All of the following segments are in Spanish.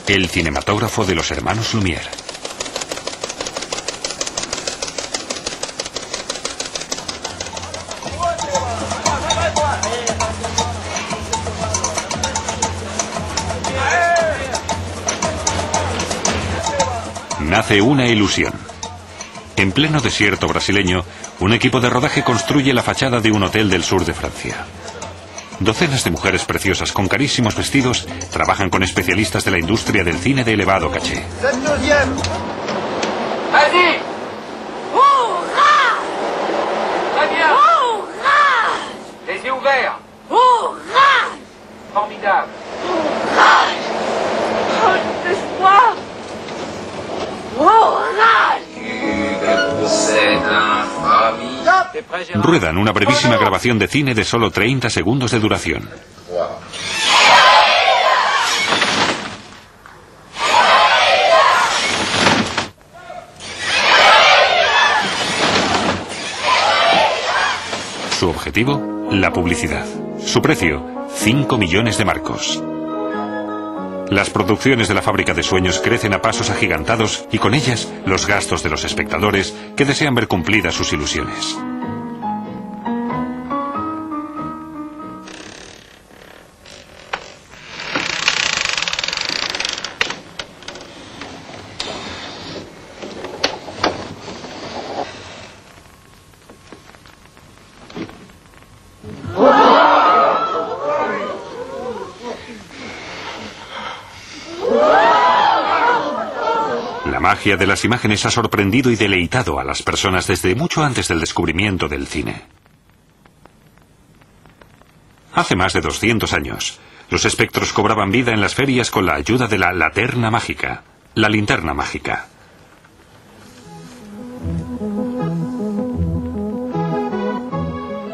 el cinematógrafo de los hermanos Lumière. Nace una ilusión. En pleno desierto brasileño, un equipo de rodaje construye la fachada de un hotel del sur de Francia. Docenas de mujeres preciosas con carísimos vestidos trabajan con especialistas de la industria del cine de elevado caché. Ruedan una brevísima grabación de cine de solo 30 segundos de duración. Su objetivo, la publicidad. Su precio, 5 millones de marcos. Las producciones de la fábrica de sueños crecen a pasos agigantados y con ellas los gastos de los espectadores que desean ver cumplidas sus ilusiones. La magia de las imágenes ha sorprendido y deleitado a las personas desde mucho antes del descubrimiento del cine. Hace más de 200 años, los espectros cobraban vida en las ferias con la ayuda de la linterna mágica.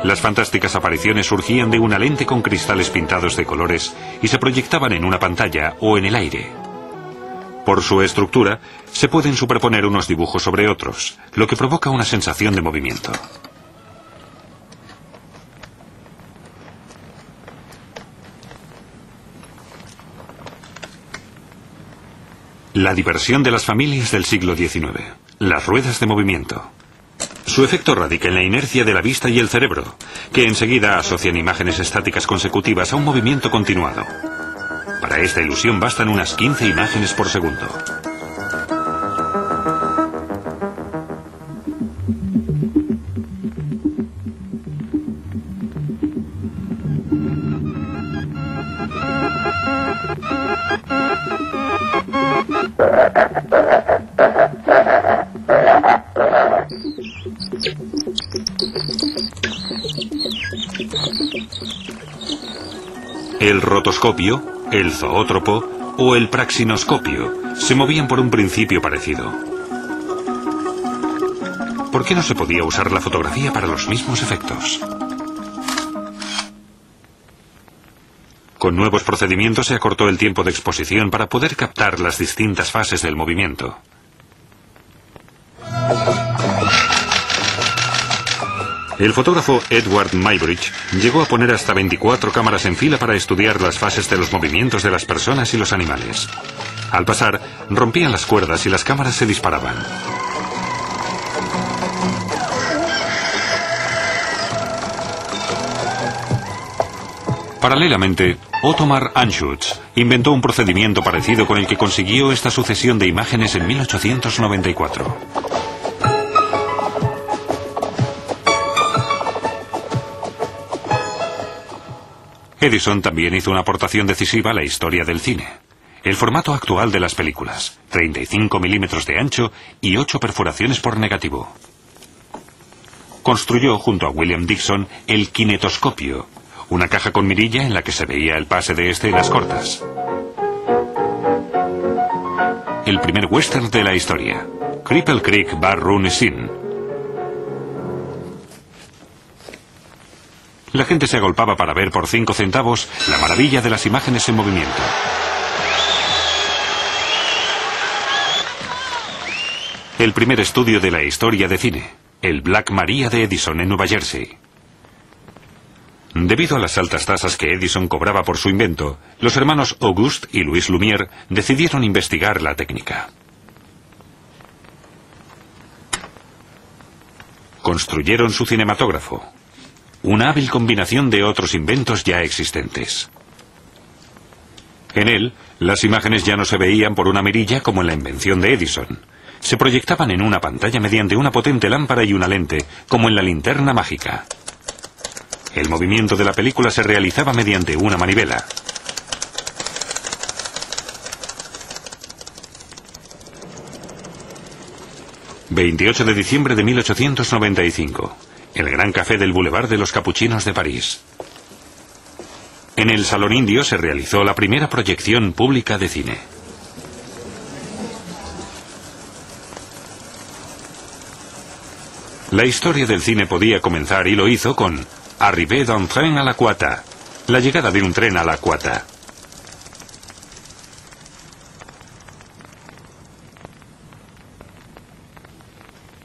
Las fantásticas apariciones surgían de una lente con cristales pintados de colores y se proyectaban en una pantalla o en el aire. Por su estructura, se pueden superponer unos dibujos sobre otros, lo que provoca una sensación de movimiento. La diversión de las familias del siglo XIX. Las ruedas de movimiento. Su efecto radica en la inercia de la vista y el cerebro, que enseguida asocian imágenes estáticas consecutivas a un movimiento continuado. Para esta ilusión bastan unas 15 imágenes por segundo. El rotoscopio, el zoótropo o el praxinoscopio se movían por un principio parecido. ¿Por qué no se podía usar la fotografía para los mismos efectos? Con nuevos procedimientos se acortó el tiempo de exposición para poder captar las distintas fases del movimiento. El fotógrafo Edward Muybridge llegó a poner hasta 24 cámaras en fila para estudiar las fases de los movimientos de las personas y los animales. Al pasar, rompían las cuerdas y las cámaras se disparaban. Paralelamente, Ottomar Anschutz inventó un procedimiento parecido con el que consiguió esta sucesión de imágenes en 1894. Edison también hizo una aportación decisiva a la historia del cine. El formato actual de las películas, 35 milímetros de ancho y 8 perforaciones por negativo. Construyó junto a William Dixon el kinetoscopio, una caja con mirilla en la que se veía el pase de escenas cortas. El primer western de la historia, Cripple Creek Bar Run Scene. La gente se agolpaba para ver por 5 centavos la maravilla de las imágenes en movimiento. El primer estudio de la historia de cine, el Black Maria de Edison en Nueva Jersey. Debido a las altas tasas que Edison cobraba por su invento, los hermanos Auguste y Louis Lumière decidieron investigar la técnica. Construyeron su cinematógrafo, una hábil combinación de otros inventos ya existentes. En él, las imágenes ya no se veían por una mirilla como en la invención de Edison. Se proyectaban en una pantalla mediante una potente lámpara y una lente, como en la linterna mágica. El movimiento de la película se realizaba mediante una manivela. ...28 de diciembre de 1895... el Gran Café del Boulevard de los Capuchinos de París. En el Salón Indio se realizó la primera proyección pública de cine. La historia del cine podía comenzar y lo hizo con Arrivée d'un train à la Quata, la llegada de un tren a la Quata.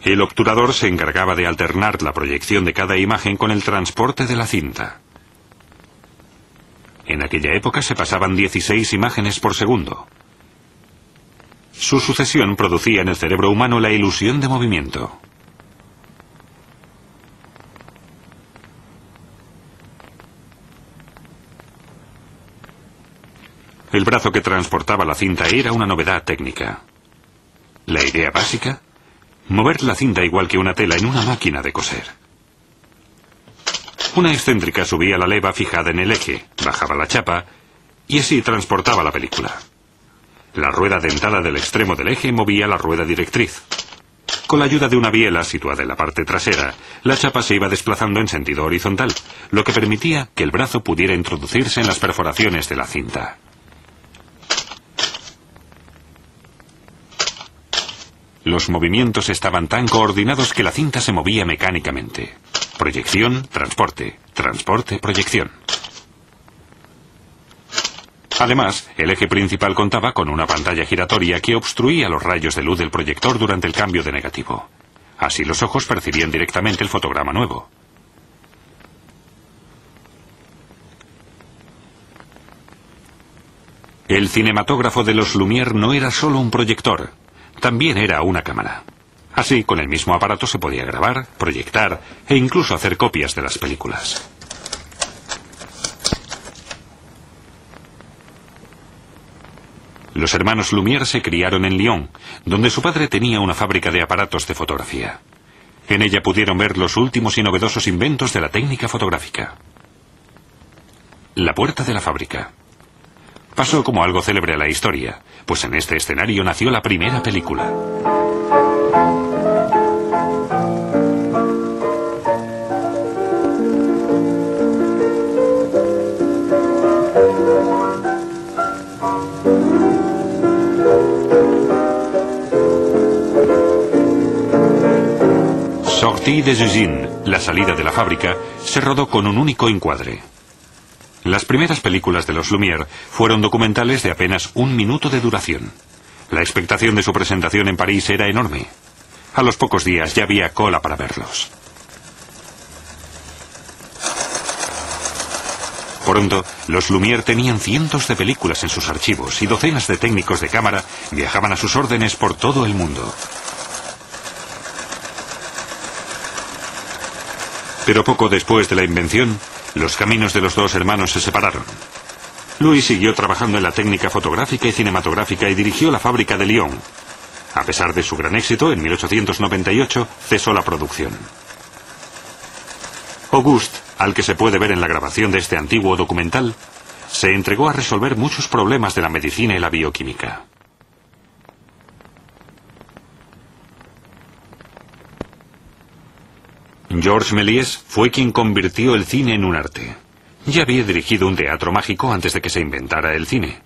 El obturador se encargaba de alternar la proyección de cada imagen con el transporte de la cinta. En aquella época se pasaban 16 imágenes por segundo. Su sucesión producía en el cerebro humano la ilusión de movimiento. El brazo que transportaba la cinta era una novedad técnica. La idea básica: mover la cinta igual que una tela en una máquina de coser. Una excéntrica subía la leva fijada en el eje, bajaba la chapa y así transportaba la película. La rueda dentada del extremo del eje movía la rueda directriz. Con la ayuda de una biela situada en la parte trasera, la chapa se iba desplazando en sentido horizontal, lo que permitía que el brazo pudiera introducirse en las perforaciones de la cinta. Los movimientos estaban tan coordinados que la cinta se movía mecánicamente. Proyección, transporte, transporte, proyección. Además, el eje principal contaba con una pantalla giratoria que obstruía los rayos de luz del proyector durante el cambio de negativo. Así los ojos percibían directamente el fotograma nuevo. El cinematógrafo de los Lumière no era solo un proyector. También era una cámara. Así, con el mismo aparato se podía grabar, proyectar e incluso hacer copias de las películas. Los hermanos Lumière se criaron en Lyon, donde su padre tenía una fábrica de aparatos de fotografía. En ella pudieron ver los últimos y novedosos inventos de la técnica fotográfica. La puerta de la fábrica. Pasó como algo célebre a la historia, pues en este escenario nació la primera película. Sortie des usines, la salida de la fábrica, se rodó con un único encuadre. Las primeras películas de los Lumière fueron documentales de apenas 1 minuto de duración. La expectación de su presentación en París era enorme. A los pocos días ya había cola para verlos. Pronto, los Lumière tenían cientos de películas en sus archivos y docenas de técnicos de cámara viajaban a sus órdenes por todo el mundo. Pero poco después de la invención, los caminos de los dos hermanos se separaron. Louis siguió trabajando en la técnica fotográfica y cinematográfica y dirigió la fábrica de Lyon. A pesar de su gran éxito, en 1898 cesó la producción. Auguste, al que se puede ver en la grabación de este antiguo documental, se entregó a resolver muchos problemas de la medicina y la bioquímica. Georges Méliès fue quien convirtió el cine en un arte. Ya había dirigido un teatro mágico antes de que se inventara el cine.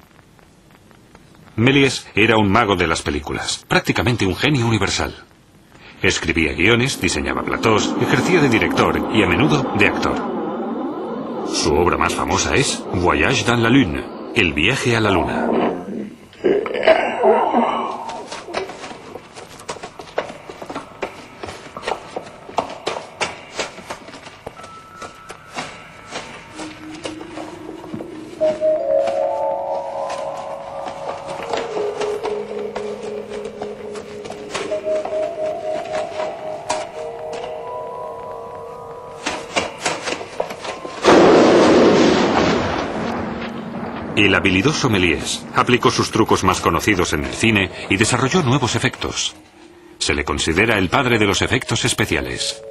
Méliès era un mago de las películas, prácticamente un genio universal. Escribía guiones, diseñaba platós, ejercía de director y a menudo de actor. Su obra más famosa es Voyage dans la Lune, el viaje a la luna. El habilidoso Méliès aplicó sus trucos más conocidos en el cine y desarrolló nuevos efectos. Se le considera el padre de los efectos especiales.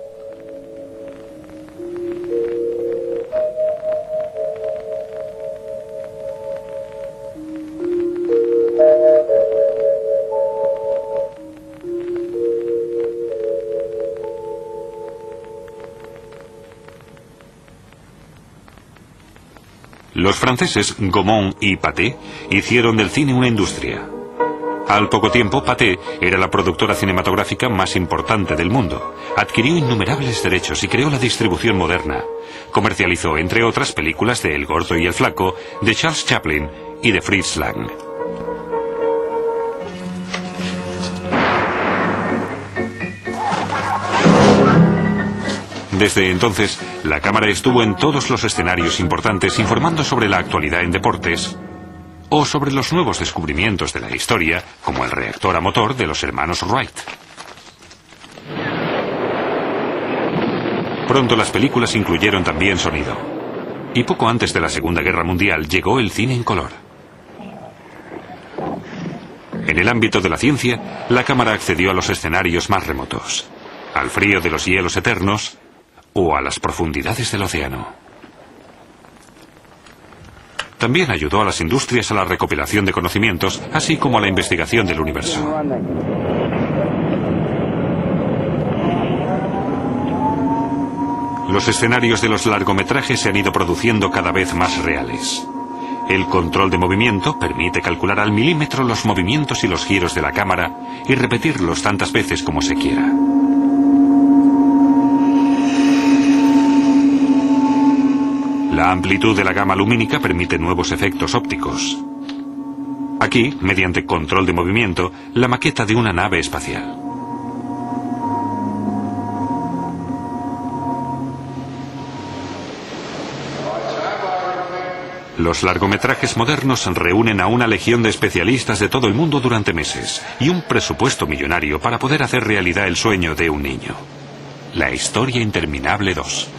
Los franceses Gaumont y Pathé hicieron del cine una industria. Al poco tiempo, Pathé era la productora cinematográfica más importante del mundo. Adquirió innumerables derechos y creó la distribución moderna. Comercializó, entre otras, películas de El Gordo y el Flaco, de Charles Chaplin y de Fritz Lang. Desde entonces, la cámara estuvo en todos los escenarios importantes informando sobre la actualidad en deportes o sobre los nuevos descubrimientos de la historia, como el reactor a motor de los hermanos Wright. Pronto las películas incluyeron también sonido. Y poco antes de la Segunda Guerra Mundial llegó el cine en color. En el ámbito de la ciencia, la cámara accedió a los escenarios más remotos, al frío de los hielos eternos o a las profundidades del océano. También ayudó a las industrias a la recopilación de conocimientos, así como a la investigación del universo. Los escenarios de los largometrajes se han ido produciendo cada vez más reales. El control de movimiento permite calcular al milímetro los movimientos y los giros de la cámara y repetirlos tantas veces como se quiera. La amplitud de la gama lumínica permite nuevos efectos ópticos. Aquí, mediante control de movimiento, la maqueta de una nave espacial. Los largometrajes modernos reúnen a una legión de especialistas de todo el mundo durante meses y un presupuesto millonario para poder hacer realidad el sueño de un niño. La historia interminable 2.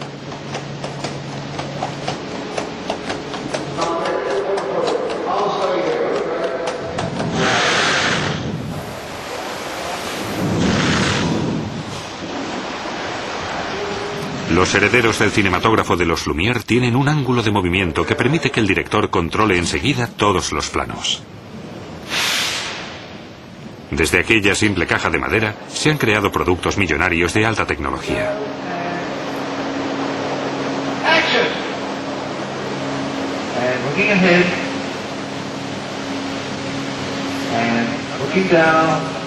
Los herederos del cinematógrafo de los Lumière tienen un ángulo de movimiento que permite que el director controle enseguida todos los planos. Desde aquella simple caja de madera se han creado productos millonarios de alta tecnología. Action. And looking ahead. And looking down.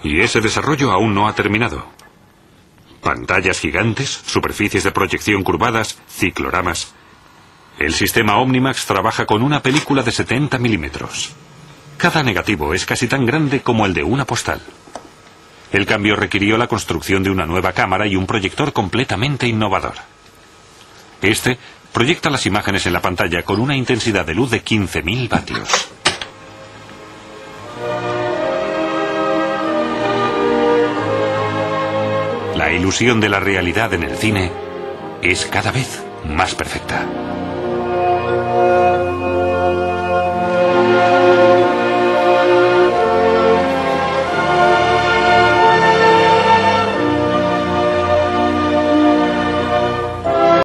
Y ese desarrollo aún no ha terminado. Pantallas gigantes, superficies de proyección curvadas, cicloramas. El sistema Omnimax trabaja con una película de 70 milímetros. Cada negativo es casi tan grande como el de una postal. El cambio requirió la construcción de una nueva cámara y un proyector completamente innovador. Este proyecta las imágenes en la pantalla con una intensidad de luz de 15.000 vatios. La ilusión de la realidad en el cine es cada vez más perfecta.